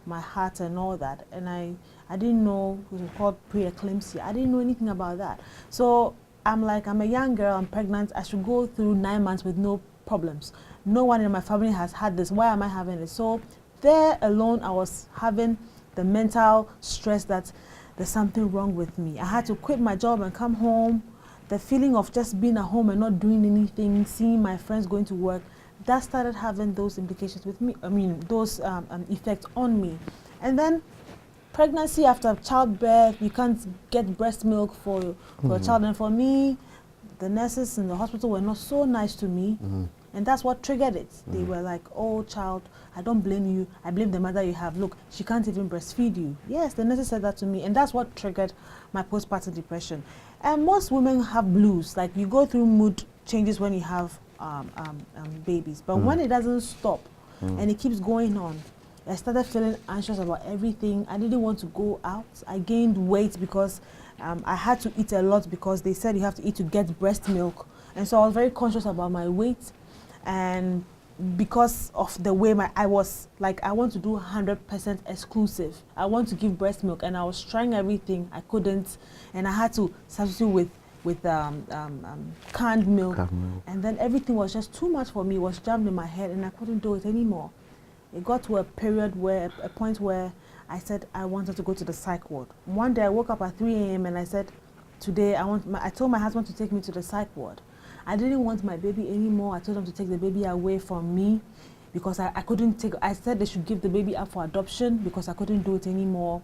my heart and all that. And I didn't know, it was called preeclampsia. I didn't know anything about that. So I'm like, I'm a young girl, I'm pregnant, I should go through 9 months with no problems. No one in my family has had this, why am I having it? So there alone, I was having the mental stress that there's something wrong with me. I had to quit my job and come home. The feeling of just being at home and not doing anything, seeing my friends going to work, that started having those implications with me, I mean, those effects on me. And then pregnancy after childbirth, you can't get breast milk for a child. And for me, the nurses in the hospital were not so nice to me. And that's what triggered it. They were like, oh, child, I don't blame you. I blame the mother you have. Look, she can't even breastfeed you. Yes, the nurses said that to me. And that's what triggered my postpartum depression. And most women have blues. Like, you go through mood changes when you have babies. But when it doesn't stop and it keeps going on, I started feeling anxious about everything. I didn't want to go out. I gained weight because I had to eat a lot because they said you have to eat to get breast milk. And so I was very conscious about my weight. And because of the way I was, like, I want to do 100% exclusive. I want to give breast milk, and I was trying everything. I couldn't, and I had to substitute with canned milk. And then everything was just too much for me. It was jammed in my head, and I couldn't do it anymore. It got to a point where I said I wanted to go to the psych ward. One day I woke up at 3 a.m. and I said, today I told my husband to take me to the psych ward. I didn't want my baby anymore. I told them to take the baby away from me because I couldn't take, I said they should give the baby up for adoption because I couldn't do it anymore.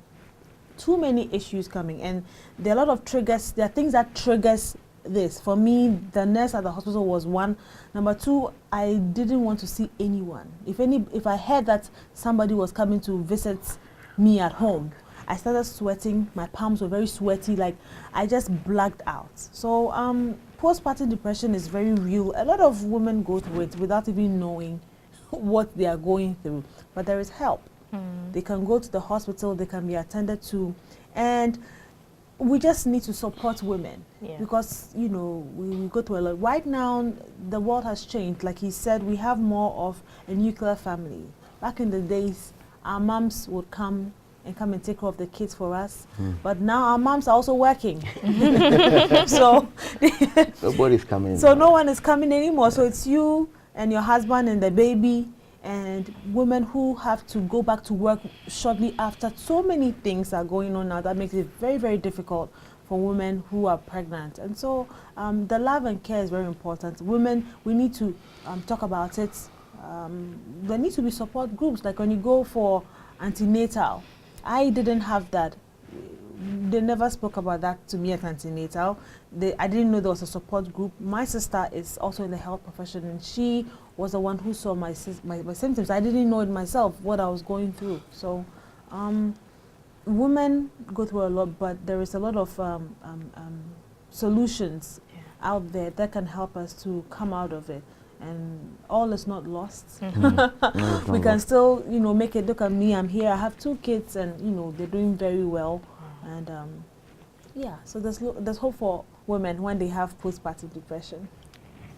Too many issues coming, and there are a lot of triggers. There are things that triggers this. For me, the nurse at the hospital was one. Number two, I didn't want to see anyone. If I heard that somebody was coming to visit me at home, I started sweating. My palms were very sweaty. Like, I just blacked out. So postpartum depression is very real. A lot of women go through it without even knowing what they are going through. But there is help. They can go to the hospital. They can be attended to. And we just need to support women because, you know, we go through a lot. Right now, the world has changed. Like he said, we have more of a nuclear family. Back in the days, our moms would come and take care of the kids for us. But now our moms are also working. So nobody's coming. So no one is coming anymore. So it's you and your husband and the baby, and women who have to go back to work shortly after. So many things are going on now that makes it very, very difficult for women who are pregnant. And so the love and care is very important. Women, we need to talk about it. There need to be support groups, like when you go for antenatal. I didn't have that. They never spoke about that to me at antenatal. I didn't know there was a support group. My sister is also in the health profession, and she was the one who saw my symptoms. I didn't know it myself, what I was going through. So women go through a lot, but there is a lot of solutions out there that can help us to come out of it. And all is not lost. We can still, you know, make it. Look at me, I'm here. I have 2 kids, and you know they're doing very well. And yeah, so there's hope for women when they have postpartum depression.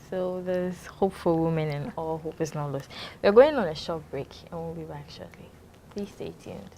So there's hope for women, and all hope is not lost. We're going on a short break, and we'll be back shortly. Please stay tuned.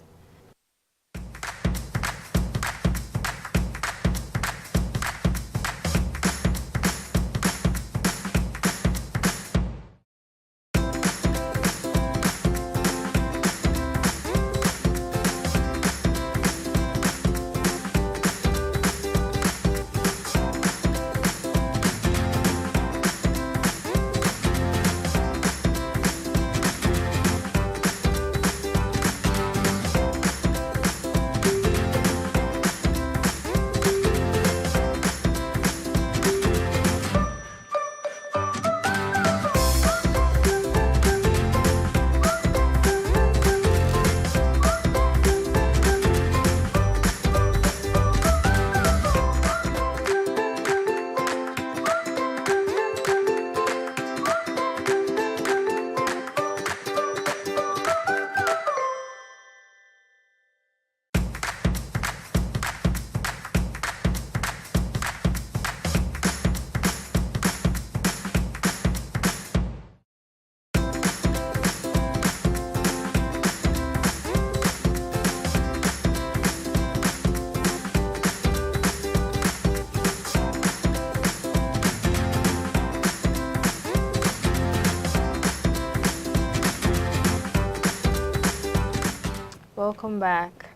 Welcome back.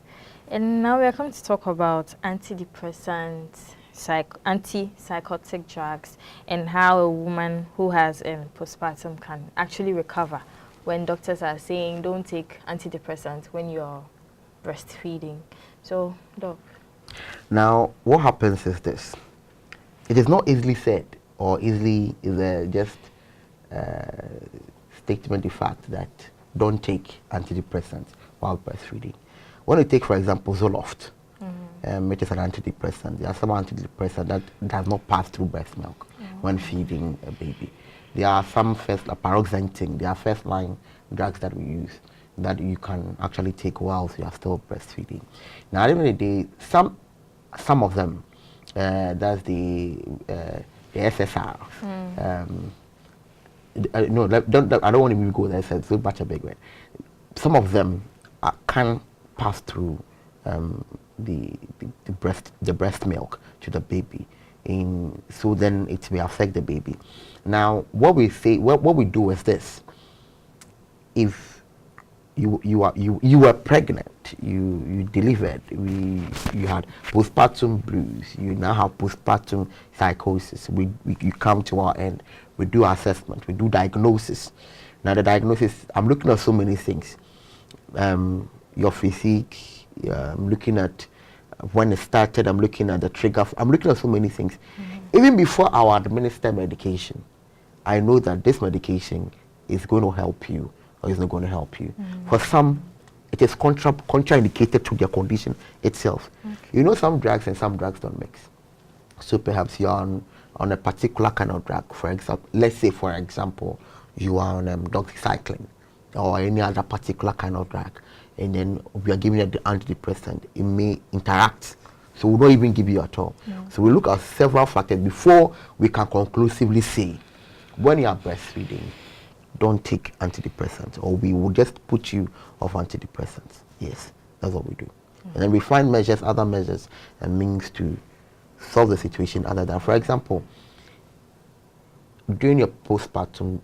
And now we are going to talk about antidepressants, antipsychotic drugs, and how a woman who has postpartum can actually recover when doctors are saying don't take antidepressants when you're breastfeeding. So, Doc. Now, what happens is this. It is not easily said or easily just statement the fact that don't take antidepressants while breastfeeding. When you take, for example, Zoloft, it is an antidepressant. There are some antidepressants that does not pass through breast milk when feeding a baby. There are some paroxetine, there are first-line drugs that we use that you can actually take while you are still breastfeeding. Now, at the end of the day, some of them, that's the SSR. No, I don't want to go there. It's so much a big word. Some of them can pass through the breast milk to the baby, so then it may affect the baby. Now, what we do is this: if you were pregnant, you delivered, you had postpartum blues, you now have postpartum psychosis. You come to our end, we do assessment, we do diagnosis. Now the diagnosis, I'm looking at so many things. Your physique, I'm looking at when it started, I'm looking at the trigger, I'm looking at so many things. Even before I administer medication, I know that this medication is going to help you or is not going to help you. For some, it is contraindicated to their condition itself. You know, some drugs and some drugs don't mix. So perhaps you're on a particular kind of drug. For example, let's say, for example, you are on doxycycline or any other particular kind of drug, and then we are giving you the antidepressant. It may interact, so we don't even give you at all. So we look at several factors before we can conclusively say, when you are breastfeeding, don't take antidepressants, or we will just put you off antidepressants. Yes, that's what we do. And then we find other measures and means to solve the situation other than, for example, during your postpartum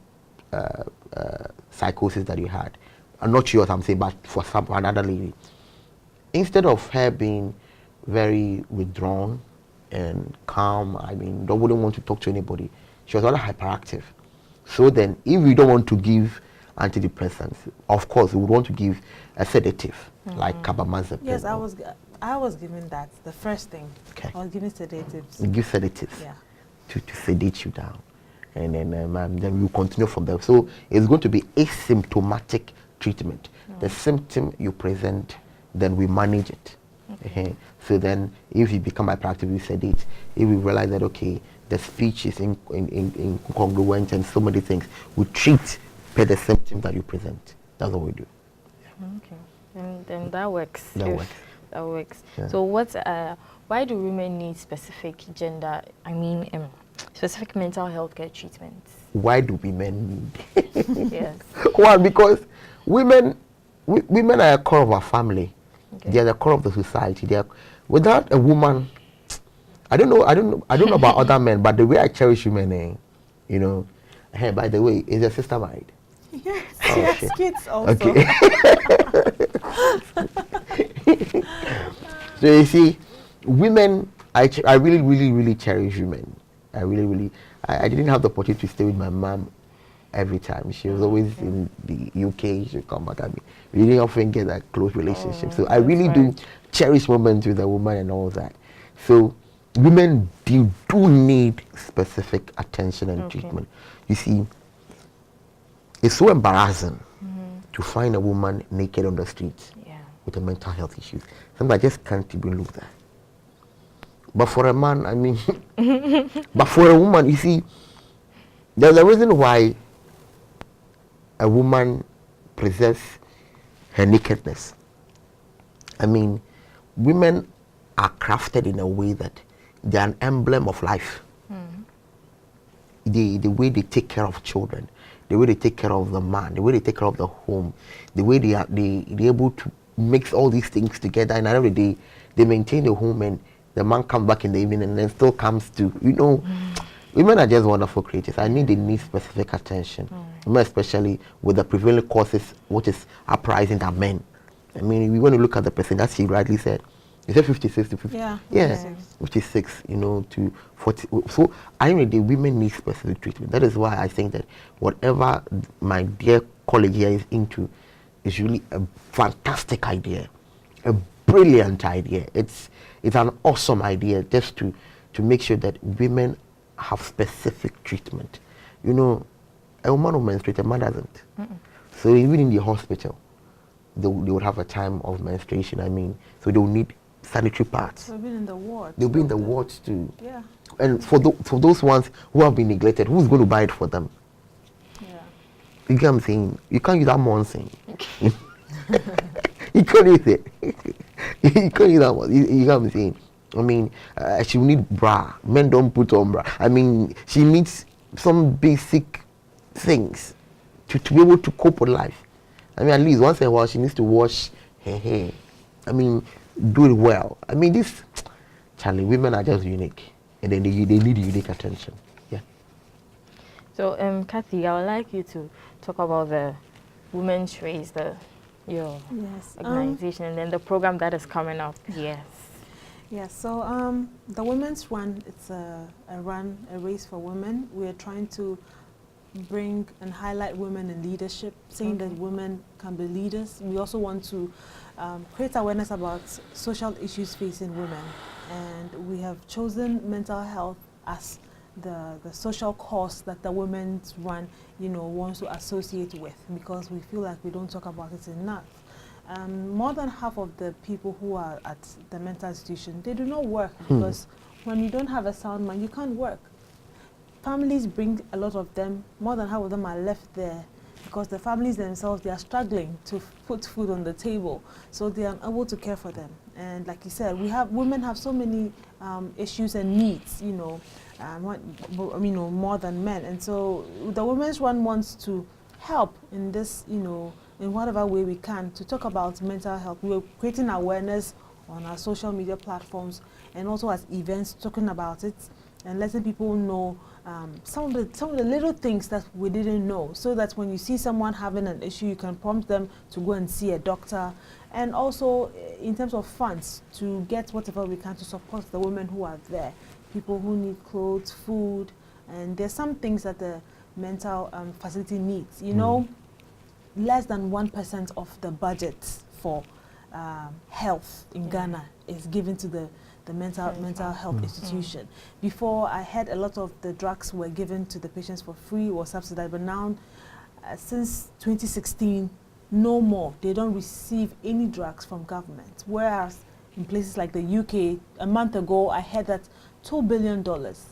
psychosis that you had, I'm not sure what I'm saying, but for another lady, instead of her being very withdrawn and calm, wouldn't want to talk to anybody, she was rather hyperactive. So then, if we don't want to give antidepressants, of course, we would want to give a sedative, like carbamazepine. Yes, I was given that, the first thing. Okay. I was given sedatives. We give sedatives, yeah, to sedate you down. And then we'll continue from there. So it's going to be asymptomatic treatment. The symptom you present, then we manage it. Okay. So then, if you become hyperactive, we sedate. If we realize that, okay, the speech is incongruent and so many things, we treat per the symptoms that you present. That's what we do. Okay, and then that works. That works. That works. Yeah. So why do women need specific specific mental health care treatments? Why do women need? Yes. Well, because women are a core of our family. Okay. They are the core of the society. They are, without a woman, I don't know about other men, but the way I cherish women, you know. Hey, by the way, is your sister married? Yes, Oh, yes, shit. kids also. Okay. So you see, women, I really cherish women. I didn't have the opportunity to stay with my mom every time. She was always in the UK. She'd come back at me. We didn't often get that close relationship. So I really do cherish moments with a woman and all that. So women do need specific attention and treatment. You see, it's so embarrassing to find a woman naked on the streets with a mental health issues. Sometimes I just can't even look that. But for a man, I mean, but for a woman, you see, there's a reason why a woman preserves her nakedness. I mean, women are crafted in a way that they are an emblem of life. The way they take care of children, the way they take care of the man, the way they take care of the home, the way they're able to mix all these things together, and at the end of the day, they maintain the home, and the man comes back in the evening and then still comes to, you know, women are just wonderful creatures. I mean, they need specific attention, especially with the prevailing causes, which is uprising that men. I mean, we want to look at the person, as she rightly said. You said 56 to 50? Yeah, 56, you know, to 40. So, I mean, the women need specific treatment. That is why I think that whatever my dear colleague here is into is really a fantastic idea, a brilliant idea. It's an awesome idea just to make sure that women have specific treatment. You know, a woman will menstruate, a man doesn't. So even in the hospital, they would have a time of menstruation. I mean, so they will need sanitary pads. They'll be in the ward. They'll be in the wards too. Yeah. And for those ones who have been neglected, who's going to buy it for them? Yeah. You get what I'm saying? You can't use that Monson. You can't use it. You can't use that one. You get what I'm saying? I mean, she will need bra. Men don't put on bra. I mean, she needs some basic things to be able to cope with life. I mean, at least once in a while, she needs to wash her hair. I mean, do it well. I mean, Charlie, women are just unique. And then they need unique attention. Yeah. So, Cathy, I would like you to talk about the Women's Race, your organization, and then the program that is coming up. Yes. Yes, so the Women's Run, it's a race for women. We are trying to bring and highlight women in leadership, saying that women can be leaders. We also want to create awareness about social issues facing women. And we have chosen mental health as the social cause that the Women's Run, wants to associate with, because we feel like we don't talk about it enough. More than half of the people who are at the mental institution, they do not work, because when you don't have a sound mind, you can't work. Families bring a lot of them, more than half of them are left there because the families themselves, they are struggling to put food on the table, so they are unable to care for them. And like you said, women have so many issues and needs, more than men. And so the Women's Run wants to help in this, in whatever way we can, to talk about mental health. We are creating awareness on our social media platforms and also as events, talking about it and letting people know some of the little things that we didn't know, so that when you see someone having an issue, you can prompt them to go and see a doctor. And also in terms of funds, to get whatever we can to support the women who are there, people who need clothes, food, and there's some things that the mental facility needs. Less than 1% of the budget for health in Ghana is given to the mental health institution. Before, I heard a lot of the drugs were given to the patients for free or subsidized, but now, since 2016, no more. They don't receive any drugs from government. Whereas in places like the UK. A month ago, I heard that $2 billion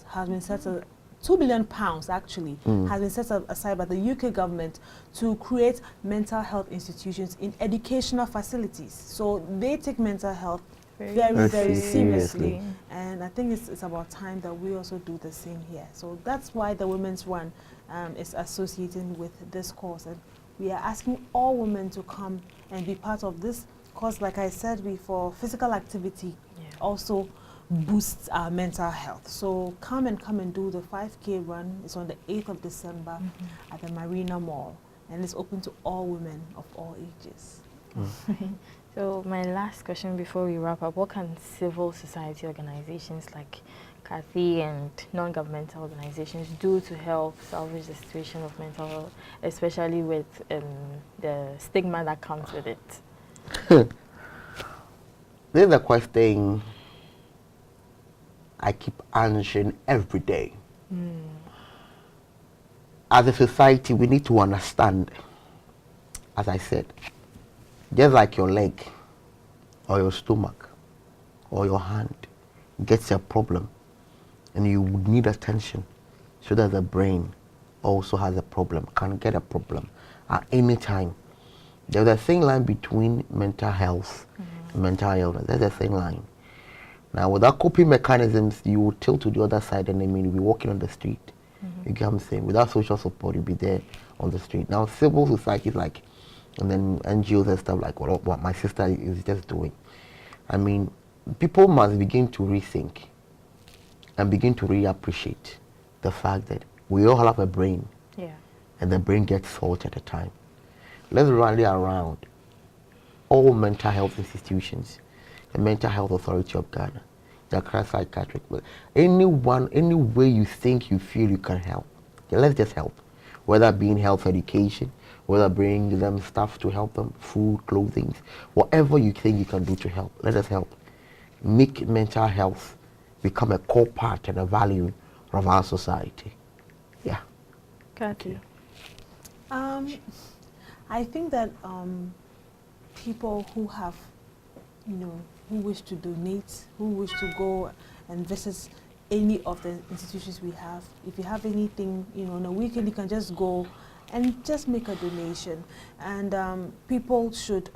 has been set aside. £2 billion actually has been set aside by the UK government to create mental health institutions in educational facilities. So they take mental health very seriously. And I think it's about time that we also do the same here. So that's why the Women's Run is associating with this course. And we are asking all women to come and be part of this course. Like I said before, physical activity also boosts our mental health. So come and do the 5K run. It's on the 8th of December at the Marina Mall, and it's open to all women of all ages. So my last question before we wrap up, what can civil society organizations like Cathy and non-governmental organizations do to help salvage the situation of mental health, especially with the stigma that comes with it? This is a question I keep answering every day. As a society, we need to understand, as I said, just like your leg or your stomach or your hand gets a problem and you would need attention, so that the brain also has a problem, can get a problem at any time. There's a thin line between mental health and mental illness. There's a thin line. Now, without coping mechanisms, you will tilt to the other side, and you'll be walking on the street. You get what I'm saying? Without social support, you'll be there on the street. Now, civil society, like, and then NGOs and stuff like what my sister is just doing. I mean, people must begin to rethink and begin to reappreciate the fact that we all have a brain, and the brain gets fault at a time. Let's rally around all mental health institutions, the Mental Health Authority of Ghana, the Accra Psychiatric, any way you think you feel you can help, let's just help. Whether being health education, whether bringing them stuff to help them, food, clothing, whatever you think you can do to help, let us help. Make mental health become a core part and a value of our society. Yeah. Cathy. I think that people who have, who wish to donate, who wish to go and visit any of the institutions we have, if you have anything, on a weekend, you can just go and just make a donation. And people should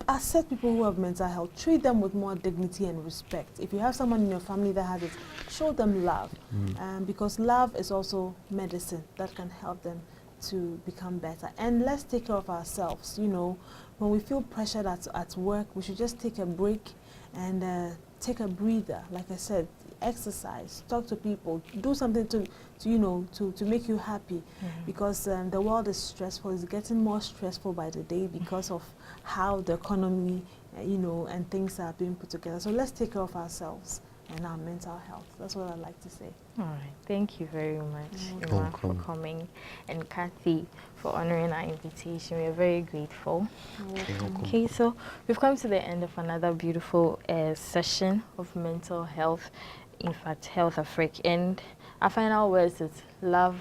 accept people who have mental health, treat them with more dignity and respect. If you have someone in your family that has it, show them love, because love is also medicine that can help them to become better. And let's take care of ourselves. When we feel pressured at work, we should just take a break and take a breather. Like I said, exercise, talk to people, do something to make you happy, because the world is stressful. It's getting more stressful by the day because of how the economy, and things are being put together. So let's take care of ourselves and our mental health. That's what I'd like to say. All right. Thank you very much, Emma, for coming, and Cathy for honoring our invitation. We are very grateful. Okay, so we've come to the end of another beautiful session of mental health, in fact, HealthAfrik. And our final words is love.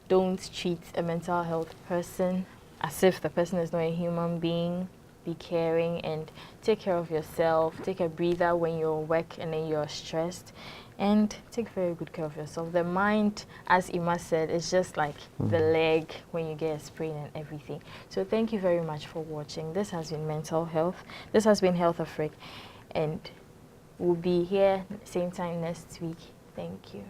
Don't treat a mental health person as if the person is not a human being. Be caring and take care of yourself. Take a breather when you're at work and then you're stressed, and take very good care of yourself. The mind, as Emma said, is just like the leg when you get a sprain and everything. So thank you very much for watching. This has been Mental Health. This has been HealthAfrik, and we'll be here same time next week. Thank you.